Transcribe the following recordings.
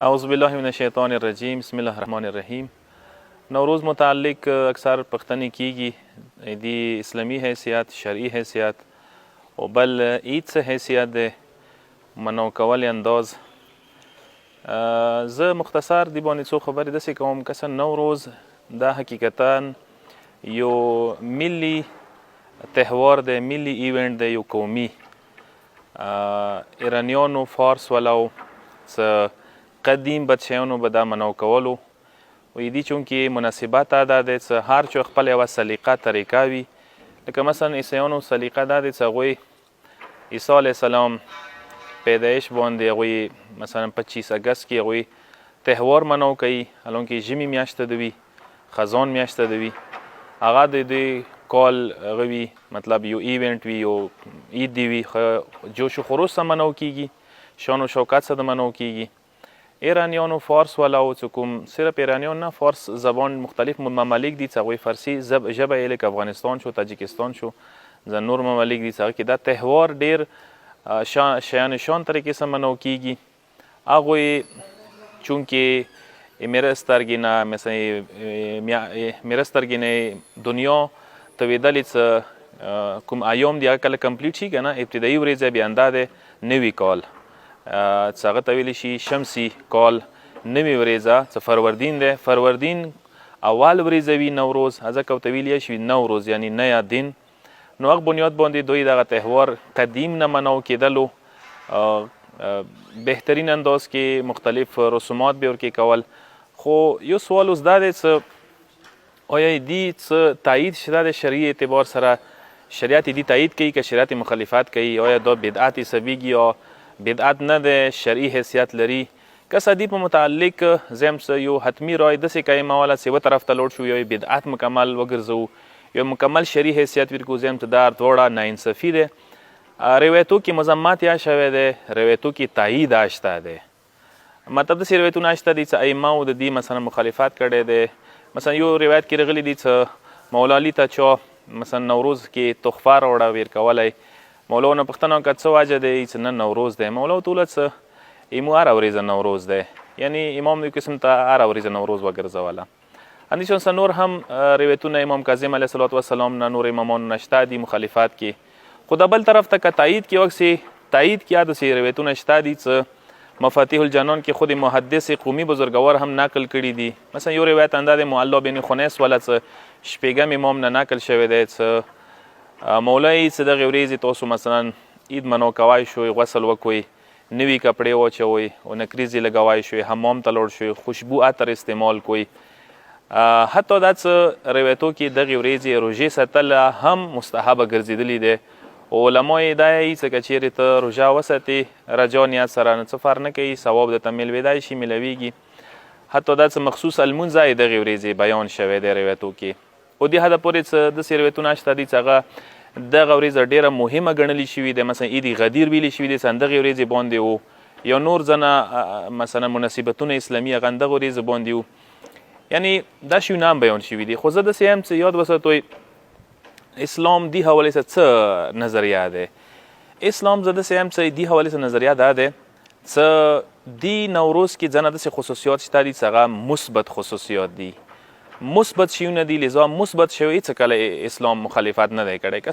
اعوذ بالله من الشیطان الرجیم بسم الله الرحمن الرحیم. نوروز متعلق اکثر پختنی کیږي دی اسلامی حیثیت، شرعی حیثیت او بل عید څه حیثیت دی، منو کول انداز. زه مختصر دی باندې څو خبرې داسې کوم که نوروز دا حقیقتا یو ملی تهوار دی، ملی ایونت دی، یو قومي ایرانیانو، فارس ولو څه قدیم بادشاهانو به دا منو کولو و دی چونکې مناسبت دا دی څه هر چا خپل یوه سلیقه طریقه وي. لکه مثلا عیسیانو سلیقه دا دی څه هغوی عیسی علیه السلام پیدایش باندې هغوی مثلا 25 اګست کې هغوی تهوار منو کوي، حالانکې ژمي میاشته د وي، خزان میاشته د وي، هغه د دوی کال هغه وي، مطلب یو ایونټ وي، یو عید دی وي، جوش و خروش سره منو کیږي، شان و شوکت سره منو کیږي. ایرانیانو، فارس ولو څه کوم صرف ایرانیان نه، فارس زبان مختلف ممالک دي څه هغوی فارسي ژبه یې لکه افغانستان شو، تاجکستان شو، ځه نور ممالک دي څه هغه کې دا تهوار ډېر شیان شان طریقې سره منو کیږي. هغوی چونکې میره سترګې نه مثلا میره سترګې نه دنیا تویدلې څه کوم ایام دی هغه کله کمپلیټ شي که نه، ابتدایي ورځ بیا انده دی نوي کال، څه هغه ته ویلی شي شمسي کال، نوې ورځه څه فروردین دی. فروردین اول ورځ وي نوروز، ځکه ورته ویلی شي نوروز یعنی نیا دین. نو هغه بنیاد باندې دوی دغه تهوار قدیم نه منو کېدلو، بهترین انداز کې مختلف رسومات به ورکې کول. خو یو سوال اوس دا دی څه آیا دی څه تایید شته د شرعي اعتبار سره، شریعت دی تایید کوي که شریعت مخالفت کوي، آیا دا بدعت حسابیږي یا بدعت نه ده، شرعي حیثیت لري. که دی په متعلق زم یو حتمی رای داسې کوي مولا چې یوه طرف ته لوړ شو، یو بدعت مکمل وګرځو، یو مکمل شرعي حیثیت ورکو، زم ته دا دواړه ناانصافي ده. روایتو کې مذمت یا شوی دی، روایتو کې تایید اشته دی، مطلب داسې روایتونه اشته دي چې ائمهو د دې مثلا مخالفت کړی دی. مثلا یو روایت کې راغلی دی چې مولا علي ته چا مثلا نوروز کې تحفه راوړه ورکولی، مولا ونه پوښتنه وکړه څه وجه دی چې نن نوروز دی، مولا ورته وویل څه ایمو هره ورځ نوروز دی، یعنی امام یو قسم ته هره ورځ نوروز وګرځوله. همدې شان نور هم روایتونه امام کاظم علیه الصلاة والسلام نه، نور امامانو نه شته دي مخالفت کې. خو د بل طرف ته که تایید کې وکسې تایید کې داسې روایتونه شته دي چې مفاتیح الجنان کې خود محدث قومي بزرګوار هم نقل کړي دي. مثلا یو روایت انده د معلا بن خنیس والا څه شپږم امام نه نقل شوی دی چې مولای څه دغې ورځې تاسو مثلا عید منو کوای شوئ، غسل وکوئ، نوي کپړې واچوئ او نکریزې لګوای شوئ، حمام ته لاړ شوئ، خوشبو عطر استعمال کوئ. حتی دا څه روایتو کې دغې ورځې روژې ساتل هم مستحبه ګرځېدلي دی. علما یې دا یي چې که چیرې ته روژه وساتې رجا نیت سره، نو څه فرق نه کوي، ثواب درته میلویدای شي، میلویږي. حتی دا څه مخصوص المونځ یې دغې ورځې بیان شوی دی روایتو کې. او دې حده پورې څه داسې روایتونه شته دي چې هغه دغه ورځ ډېره مهمه ګڼلې شوي دی. مثلا عید غدیر ویلې شوي دی چې همدغې ورځې باندې و، یا نور ځنه مثلا مناسبتونه اسلامي هغه همدغه ورځې باندې و، یعنی دا شیونه هم بیان شوي دي. خو زه داسې یم چې یاد وساتئ اسلام دې حوالې سره څه نظریه دی. اسلام زه داسې یم چې دې حوالې سره نظریه دا دی چې دې نوروز کې ځنه داسې خصوصیات شته دي چې هغه مثبت خصوصیات دي، مثبت شیونه دي. لذا مثبت شوی څه کله اسلام مخالفت نه دی کړی. که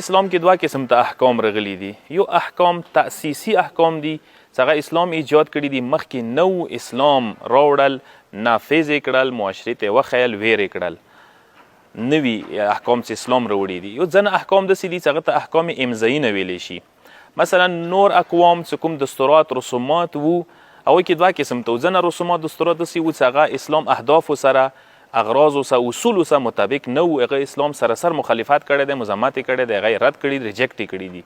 اسلام کې دوه قسم ته احکام راغلي دي، یو احکام تأسیسي احکام دي چې هغه اسلام ایجاد کړي دي، مخکې نو اسلام راوړل، نافذ یې کړل، معاشرې ته یې وښیل، ویرې کړل، نوي احکام چې اسلام راوړي دي. یو ځنه احکام داسې دي چې هغه ته احکام امضایي نه ویلی شي. مثلا نور اقوام چې کوم دستورات رسومات وو هغوی کې دوه قسم ته، ځنه رسومات دستورات داسې وو چې هغه اسلام اهدافو سره، اغراضو سره، اصولو سره مطابق نه وو، هغه اسلام سراسر مخالفت کړی دی، مذمت یې کړی دی، هغه یې رد کړي، ریجکټ یې کړي دي.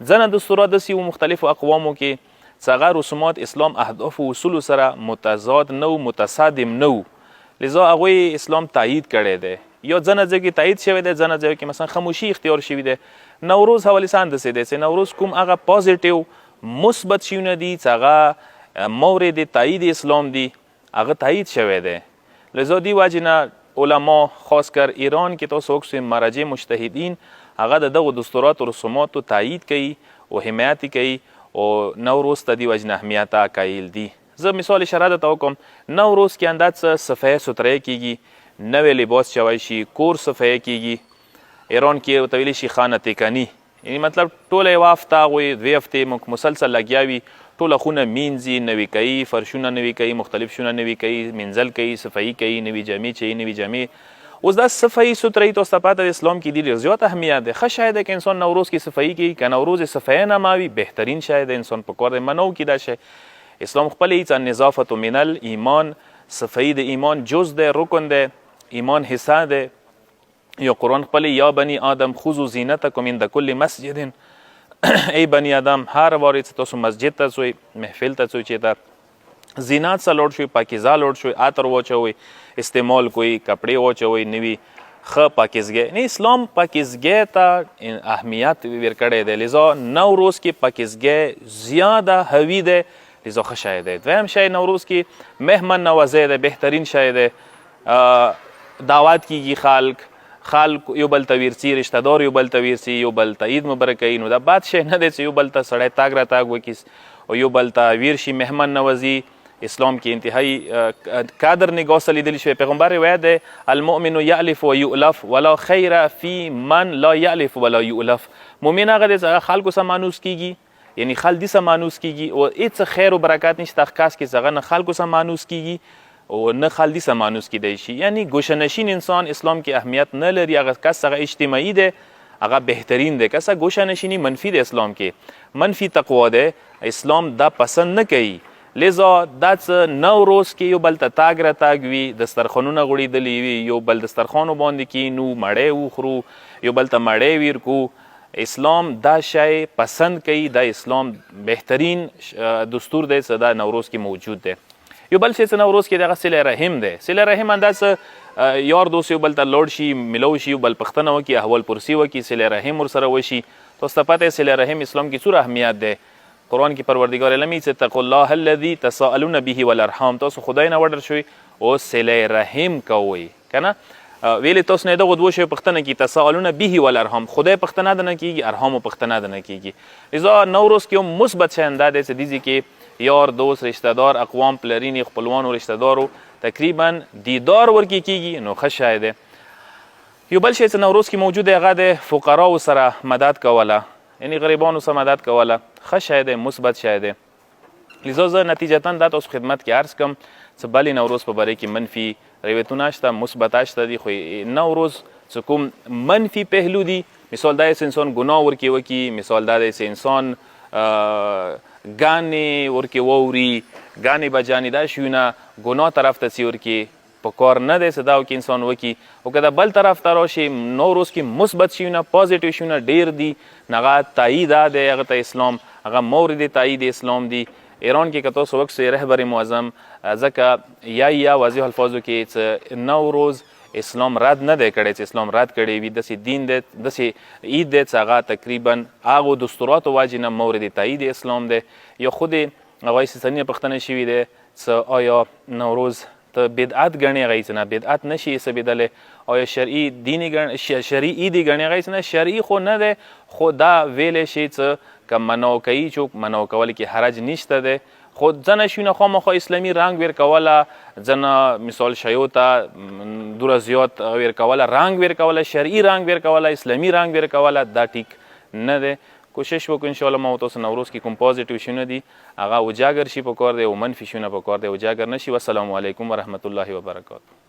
ځنه دستورات داسې وو مختلفو اقوامو کې چې هغه رسومات اسلام اهدافو اصولو سره متضاد نه وو، متصادم نه وو، لذا هغوی اسلام تایید کړی دی. یا ځنه ځای کې تایید شوی دی، ځنه ځای کې مثلا خاموشي اختیار شوي دی. نوروز حوالې سره همداسې دی چې نوروز کوم هغه پازیټیو مثبت شیونه دي چې هغه مورد تایید اسلام دي، هغه تایید شوی دی. لذا دی وجې نه علما خاص کر ایران کې تاسو وکسئ مراجع مجتهدین هغه د دغو دستورات و رسوماتو تایید کوي او حمایت کوي او نوروز ته دی وجې نه اهمیت قایل دي. زه مثال اشاره درته وکړم نوروز کې همدا څه صفایي سترایي کیږي نوی لباس چوی شي کور صفایي کیږي ایران کې ورته ویلی شي خانه تکاني یعنی مطلب ټوله یوه هفته هغوی 2 هفتې مسلسل لګیا وي ټوله خونه مینځي نوي کوي فرشونه نوي کوي مختلف شونه نوي کوي مینځل کوي صفایي کوي نوي جامې چوي نوي جامې اوس دا صفایي سترایي تاسو ته پاته د اسلام کې ډېر زیات اهمیت دی ښه شاید که انسان نوروز کې صفایي کوي که نوروز صفایي نماوي بهترین شاید انسان په کار دی منو کي دا شی اسلام خپل هیڅ النظافت من الایمان صفایي د ایمان جز دی رکن دی ایمان حصه دی یا قرآن خپل یا بنی آدم خذوا زینتکم عند کل مسجد ای بنی آدم هر وارې چې تاسو مسجد ته ځئ محفل ته ځئ چېرته زینات څخه لوړ شوي پاکیزه لوړ شوي عطر واچوئ استعمال کوئ کپړې واچوئ نوي ښه پاکیزګۍ نه اسلام پاکیزګۍ ته اهمیت ورکړی دی لذا نوروز کې پاکیزګۍ زیاده هوي دی لذا ښه شی دی دویم شی نوروز کې مهمان نوازی دی بهترین شی دی دعوت کیږي خلک یو بل ته ورځي رشته دار یو بل ته ورځي یو بل ته عید مبارک کوي نو دا بد شی نه دی چې یو بل ته سړی تاګ راتاګ وکړي او یو بل ته ویر شي مهمان نوازي اسلام کې انتهایی قادر نگاه سره لیدلی شوی پیغمبر روایت دی المؤمن یألف و یؤلف ولا خیر فی من لا یألف ولا یؤلف مؤمن هغه دی چې خلکو سره مانوس کیږي یعنی خلدي سره مانوس کیږي او هیڅ خیر او برکات نشته اخکاس کې څنګه نه خلکو سره مانوس کیږي او نه خلدي سره مانوس کیدای شي یعنی گوشهنشین انسان اسلام کې اهمیت نه لري هغه کس هغه اجتماعي دی هغه بهترین دی کسه گوشهنشینی منفی دی اسلام کې منفی تقوا دی اسلام دا پسند نه کوي لذا دا څه نوروز کې یو بل ته تاګ راتاګ وي دسترخوانونه غوړېدلي وي یو بل دسترخوانو باندې کینو مړۍ وخورو یو بل ته مړۍ ویرکو اسلام دا شی پسند کوي دا اسلام بهترین دستور دی چې دا نوروز کې موجود دی یو بل شی چې نوروز کې دغه صله رحم دی صله رحم اندازه یار دوست یو بل ته لوړ شي ملو شي یو بل پښتنه وکړي احوال پرسي وکړي صله رحم ورسره وشي تاسو ته پته صله رحم اسلام کې څومره اهمیت دی قرآن کې پروردگار علمی چې اتقوا الله الذي تساءلون به والارحام تاسو خدای نه وډر شوي او صله رحم کوئ کنه ویلې تاسو نه دغه دوه شی پښتنه کې تساءلون به والارحام خدای پښتنه نه کیږي ارحام پښتنه نه کیږي لذا نوروز کې مثبت شی انده دی چې دیږي کې یار دوست رشتہ دار اقوام پلرین خپلوان او رشتہ دارو تقریبا دیدار ورکی کیږي نو ښه شی دی یو بل شی چې نوروز کې موجود دی هغه د فقراو سره مدد کوله یعنی غریبانو سره مدد کوله ښه شی دی مثبت شی دی لذا زه نتیجتا دا تاسو خدمت کې عرض کوم چې بلې نوروز په باره کې منفي روایتونه شته مثبت شته دي خو نوروز چې کوم منفي پهلو دي مثال دا چې انسان ګناه ورکې وکړي مثال دا دی چې انسان ګانې ورکې واوري ګانې بجانې دا شیونه ګناه طرف ته څي ورکې په کار نه دی چې دا وکړي انسان وکړي او که د بل طرف ته راشي نوروز کې مثبت شیونه پازیټیو شیونه ډېر دي هغه تایید دی هغه ته اسلام هغه مورد تایید اسلام دی ایران کې که تاسو وکسئ رهبر معظم ځکه یا واضح الفاظو کې چې نوروز اسلام رد نه دی کړی چې اسلام رد کړی وي داسې دین دی داسې عید دی چې هغه تقریبا هغو دستوراتو واجې نه مورد تایید اسلام دی یا خود هغه سیستاني پښتنه شوي دی چې آیا نوروز ته بدعت ګڼې هغه چې نه بدعت نشي حسابېدلی آیا شرعي عیدي ګڼې هغه چې نه شرعي خو نه دی خو دا ویلی شي چې که منو کوي څوک منو کول کې حرج نشته دی خو ځنه شیونه خامخا اسلامي رنګ ورکوله ځنه مثال شیو ته دوره زیات ورکوله رنګ ورکوله شرعي رنګ ورکوله اسلامي رنګ ورکوله دا ټیک نه دی کوشش وکړو انشاءالله ما تاسو نوروز کې کوم پازیټیو شیونه دي هغه اجاګر شي په کار دی او منفي شیونه په کار دی اجاګر نه شي والسلام علیکم ورحمت الله وبرکاته